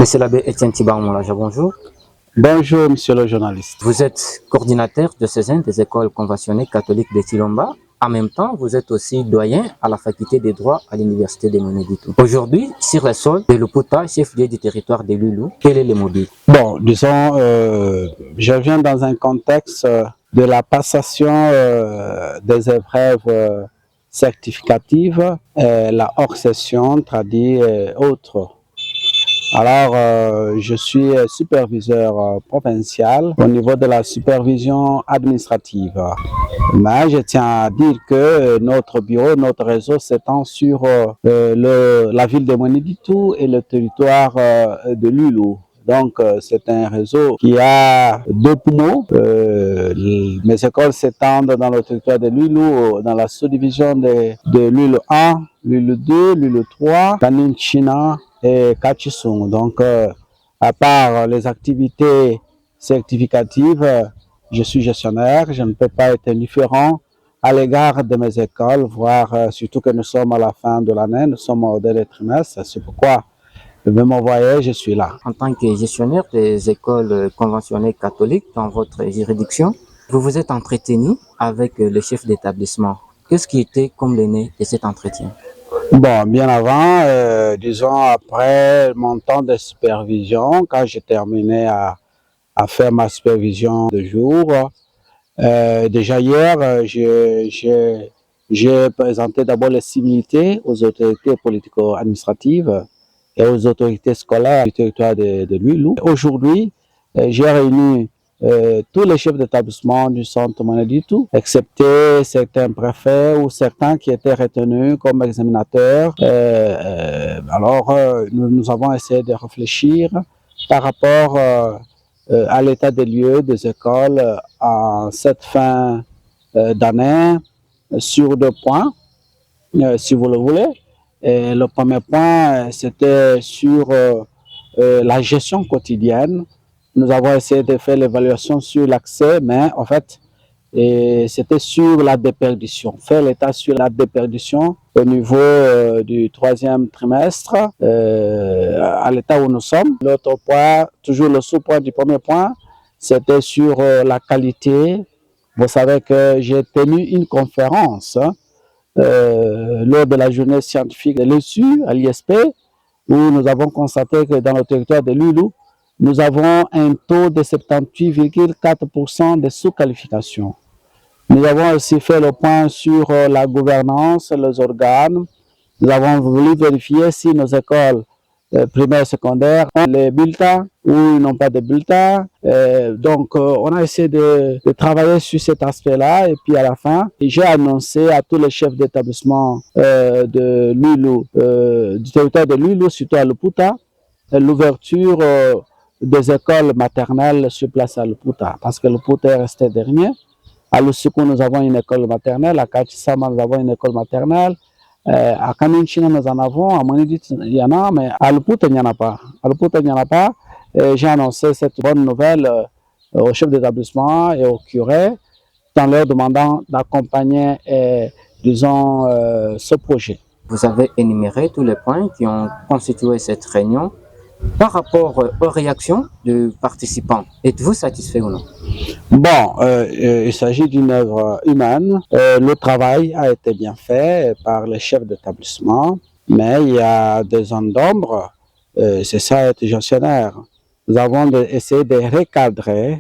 Monsieur l'abbé Etienne Tibar-Moulaja, bonjour. Bonjour, monsieur le journaliste. Vous êtes coordinateur diocésain des écoles conventionnées catholiques de Tilomba. En même temps, vous êtes aussi doyen à la faculté des droits à l'université de Moneditou. Aujourd'hui, sur le sol de Luputa, chef-lieu du territoire de Lulu, quel est le mobile? Bon, disons, je viens dans un contexte de la passation des épreuves certificatives, la hors-session, traduit autres. Alors, je suis superviseur provincial au niveau de la supervision administrative. Mais je tiens à dire que notre bureau, notre réseau s'étend sur la ville de Moneditou et le territoire de Lulu. Donc, c'est un réseau qui a deux poumons. Mes écoles s'étendent dans le territoire de Lulu, dans la sous-division de Lulu 1, Lulu 2, Lulu 3, Taninchina et Kachisung. Donc, à part les activités certificatives, je suis gestionnaire, je ne peux pas être indifférent à l'égard de mes écoles, voire surtout que nous sommes à la fin de l'année, nous sommes au dernier trimestre, c'est pourquoi vous m'envoyez, je suis là. En tant que gestionnaire des écoles conventionnées catholiques dans votre juridiction, vous vous êtes entretenu avec le chef d'établissement. Qu'est-ce qui était comme l'aîné de cet entretien? Bon, bien avant, disons après mon temps de supervision, quand j'ai terminé à faire ma supervision de jour, déjà hier, j'ai présenté d'abord les similitudes aux autorités politico-administratives et aux autorités scolaires du territoire de Lulu. Aujourd'hui, j'ai réuni tous les chefs d'établissement du centre Moneditou, excepté certains préfets ou certains qui étaient retenus comme examinateurs. Alors, nous avons essayé de réfléchir par rapport à l'état des lieux des écoles en cette fin d'année sur deux points, si vous le voulez. Et le premier point, c'était sur la gestion quotidienne. Nous avons essayé de faire l'évaluation sur l'accès, mais en fait, c'était sur la déperdition, faire l'état sur la déperdition au niveau du troisième trimestre, à l'état où nous sommes. L'autre point, toujours le sous-point du premier point, c'était sur la qualité. Vous savez que j'ai tenu une conférence lors de la journée scientifique de l'ESU à l'ISP, où nous avons constaté que dans le territoire de Lulu, nous avons un taux de 78,4% de sous-qualification. Nous avons aussi fait le point sur la gouvernance, les organes. Nous avons voulu vérifier si nos écoles primaires et secondaires ont les bulletins ou ils n'ont pas de bulletins. Donc, on a essayé de travailler sur cet aspect-là. Et puis, à la fin, j'ai annoncé à tous les chefs d'établissement de Lulu, du territoire de Lulu, surtout à Luputa, l'ouverture des écoles maternelles sur place à Luputa, parce que Luputa est resté dernier. À Lusuku, nous avons une école maternelle. À Kachisama, nous avons une école maternelle. À Kaninchina, nous en avons. À Moneditou, il y en a, mais à Luputa, il n'y en a pas. À Luputa, il n'y en a pas. J'ai annoncé cette bonne nouvelle au chef d'établissement et au curé, en leur demandant d'accompagner, disons, ce projet. Vous avez énuméré tous les points qui ont constitué cette réunion. Par rapport aux réactions des participants, êtes-vous satisfait ou non? Bon, il s'agit d'une œuvre humaine. Le travail a été bien fait par les chefs d'établissement, mais il y a des zones d'ombre. C'est ça être gestionnaire. Nous avons essayé de recadrer,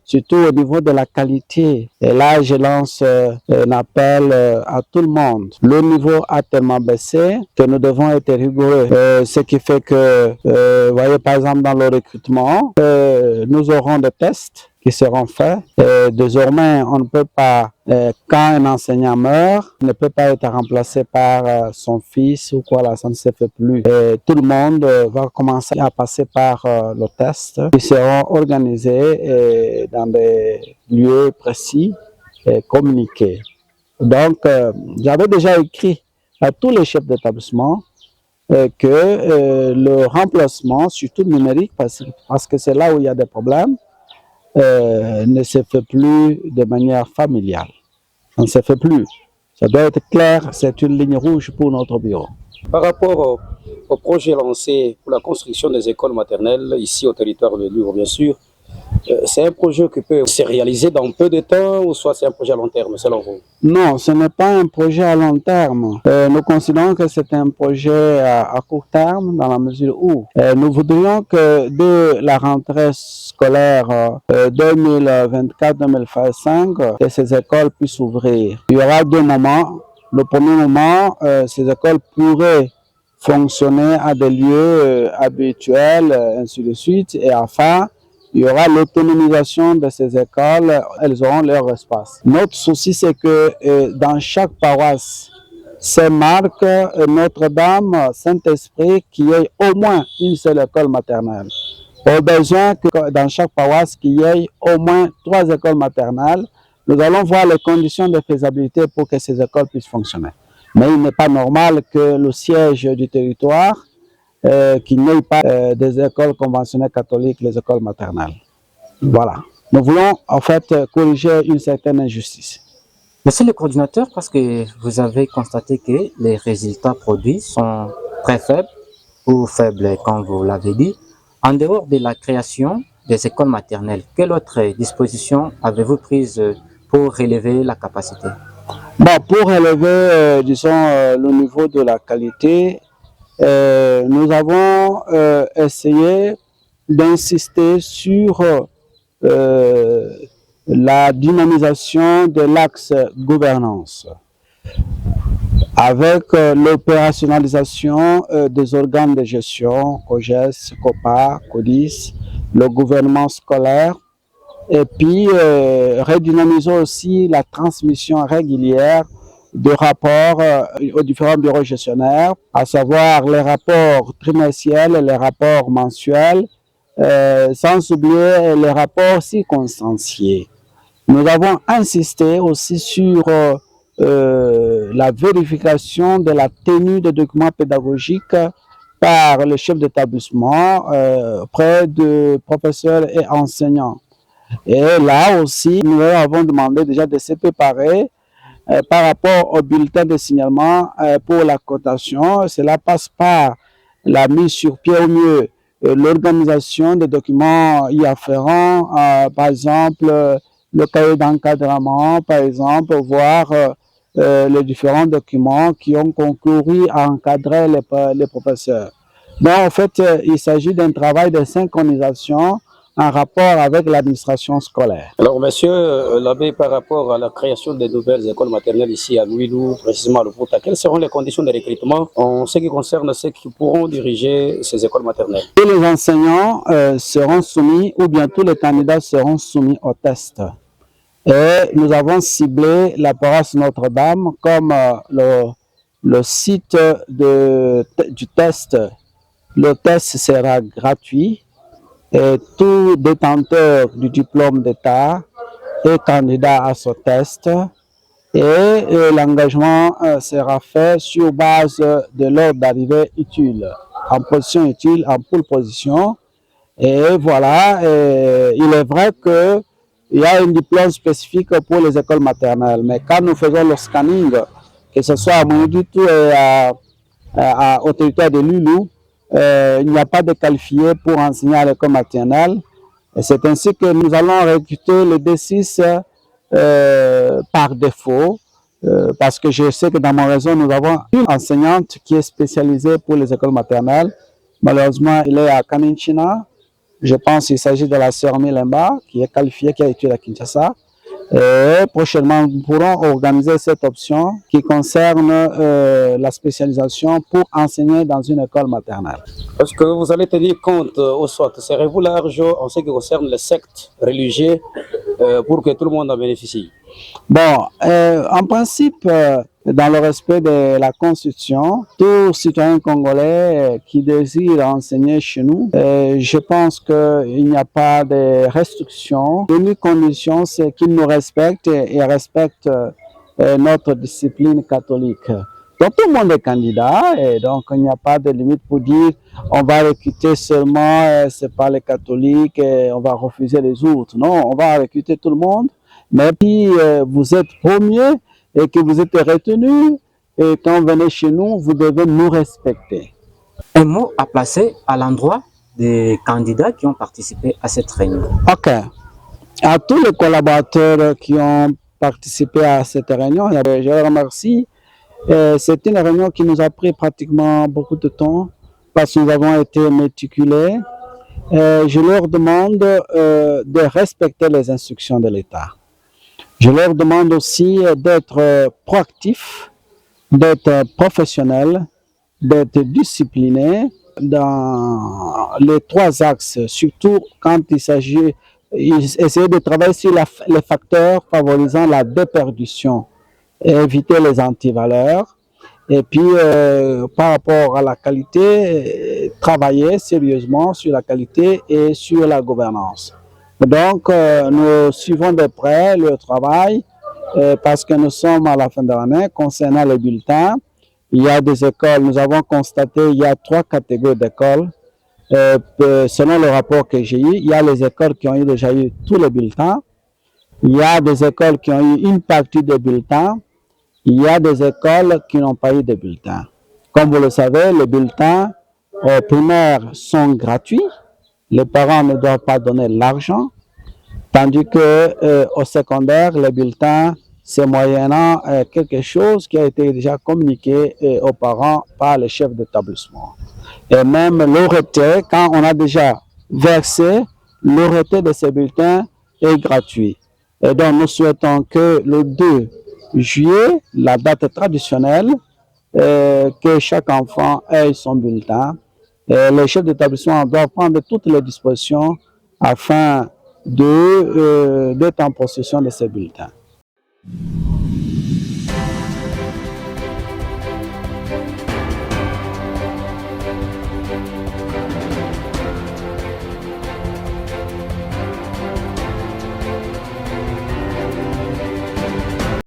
surtout au niveau de la qualité. Et là, je lance un appel à tout le monde. Le niveau a tellement baissé que nous devons être rigoureux. Ce qui fait que, vous voyez, par exemple, dans le recrutement, nous aurons des tests qui seront faits. Désormais, on ne peut pas, quand un enseignant meurt, il ne peut pas être remplacé par son fils ou quoi, là, ça ne se fait plus. Tout le monde va commencer à passer par le test. Ils seront organisés dans des lieux précis et communiqués. Donc, j'avais déjà écrit à tous les chefs d'établissement que le remplacement, surtout numérique, parce que c'est là où il y a des problèmes, ne se fait plus de manière familiale. Ça ne se fait plus. Ça doit être clair, c'est une ligne rouge pour notre bureau. Par rapport au projet lancé pour la construction des écoles maternelles, ici au territoire de Louvre, bien sûr, c'est un projet qui peut se réaliser dans peu de temps ou soit c'est un projet à long terme, selon vous? Non, ce n'est pas un projet à long terme. Nous considérons que c'est un projet à court terme dans la mesure où nous voudrions que dès la rentrée scolaire 2024-2025, que ces écoles puissent ouvrir. Il y aura deux moments. Le premier moment, ces écoles pourraient fonctionner à des lieux habituels, ainsi de suite, et enfin, il y aura l'autonomisation de ces écoles, elles auront leur espace. Notre souci, c'est que dans chaque paroisse, c'est marque Notre-Dame, Saint-Esprit, qu'il y ait au moins une seule école maternelle. Au besoin que dans chaque paroisse, qu'il y ait au moins 3 écoles maternelles. Nous allons voir les conditions de faisabilité pour que ces écoles puissent fonctionner. Mais il n'est pas normal que le siège du territoire qu'il n'y ait pas des écoles conventionnelles catholiques, les écoles maternelles. Voilà. Nous voulons en fait corriger une certaine injustice. Monsieur le coordinateur, parce que vous avez constaté que les résultats produits sont très faibles ou faibles, comme vous l'avez dit. En dehors de la création des écoles maternelles, quelle autre disposition avez-vous prise pour relever la capacité? Bon, pour relever, disons, le niveau de la qualité, nous avons essayé d'insister sur la dynamisation de l'axe gouvernance avec l'opérationnalisation des organes de gestion, COGES, COPA, CODIS, le gouvernement scolaire, et puis redynamiser aussi la transmission régulière de rapports aux différents bureaux gestionnaires, à savoir les rapports trimestriels et les rapports mensuels, sans oublier les rapports circonstanciés. Nous avons insisté aussi sur la vérification de la tenue des documents pédagogiques par le chef d'établissement auprès de professeurs et enseignants. Et là aussi, nous avons demandé déjà de se préparer par rapport au bulletin de signalement pour la cotation. Cela passe par la mise sur pied au mieux, l'organisation des documents y afférents, par exemple le cahier d'encadrement, par exemple, voire les différents documents qui ont concouru à encadrer les professeurs. Donc, en fait, il s'agit d'un travail de synchronisation en rapport avec l'administration scolaire. Alors, monsieur l'abbé, par rapport à la création des nouvelles écoles maternelles ici à Louilou, précisément à Louvre, quelles seront les conditions de recrutement en ce qui concerne ceux qui pourront diriger ces écoles maternelles? Tous les enseignants seront soumis, ou bien tous les candidats seront soumis au test. Et nous avons ciblé la paroisse Notre-Dame comme le site du test. Le test sera gratuit. Et tout détenteur du diplôme d'État est candidat à ce test et l'engagement sera fait sur base de l'ordre d'arrivée utile, en position utile, en pole position. Et voilà, il est vrai qu'il y a un diplôme spécifique pour les écoles maternelles, mais quand nous faisons le scanning, que ce soit à Monidutu et au territoire de Loulou, il n'y a pas de qualifiés pour enseigner à l'école maternelle. C'est ainsi que nous allons recruter le D6 par défaut, parce que je sais que dans mon réseau, nous avons une enseignante qui est spécialisée pour les écoles maternelles. Malheureusement, elle est à Kaninchina. Je pense qu'il s'agit de la sœur Milemba, qui est qualifiée, qui a étudié à Kinshasa. Et prochainement, nous pourrons organiser cette option qui concerne la spécialisation pour enseigner dans une école maternelle. Est-ce que vous allez tenir compte au SWAT? Serez-vous large en ce qui concerne les sectes religieux pour que tout le monde en bénéficie? Bon, en principe, dans le respect de la Constitution, tout citoyen congolais qui désire enseigner chez nous, je pense qu'il n'y a pas de restrictions. L'unique condition, c'est qu'il nous respecte et respecte notre discipline catholique. Donc tout le monde est candidat et donc il n'y a pas de limite pour dire on va recruter seulement, c'est pas les catholiques et on va refuser les autres. Non, on va recruter tout le monde. Mais puis vous êtes premier et que vous êtes retenu, et quand vous venez chez nous, vous devez nous respecter. Un mot à placer à l'endroit des candidats qui ont participé à cette réunion. Ok. À tous les collaborateurs qui ont participé à cette réunion, je les remercie. C'est une réunion qui nous a pris pratiquement beaucoup de temps parce que nous avons été méticuleux. Je leur demande de respecter les instructions de l'État. Je leur demande aussi d'être proactifs, d'être professionnels, d'être disciplinés dans les 3 axes, surtout quand il s'agit d'essayer de travailler sur les facteurs favorisant la déperdition et éviter les antivaleurs. Et puis, par rapport à la qualité, travailler sérieusement sur la qualité et sur la gouvernance. Donc, nous suivons de près le travail parce que nous sommes à la fin de l'année. Concernant les bulletins, il y a des écoles, nous avons constaté il y a 3 catégories d'écoles. Selon le rapport que j'ai eu, il y a les écoles qui ont déjà eu tous les bulletins. Il y a des écoles qui ont eu une partie des bulletins. Il y a des écoles qui n'ont pas eu de bulletins. Comme vous le savez, les bulletins primaires sont gratuits. Les parents ne doivent pas donner l'argent. Tandis qu'au secondaire, les bulletins, c'est moyennant quelque chose qui a été déjà communiqué aux parents par le chef d'établissement. Et même le retrait, quand on a déjà versé, le retrait de ces bulletins est gratuit. Et donc, nous souhaitons que le 2 juillet, la date traditionnelle, que chaque enfant ait son bulletin. Les chefs d'établissement doivent prendre toutes les dispositions afin d'être en possession de ces bulletins.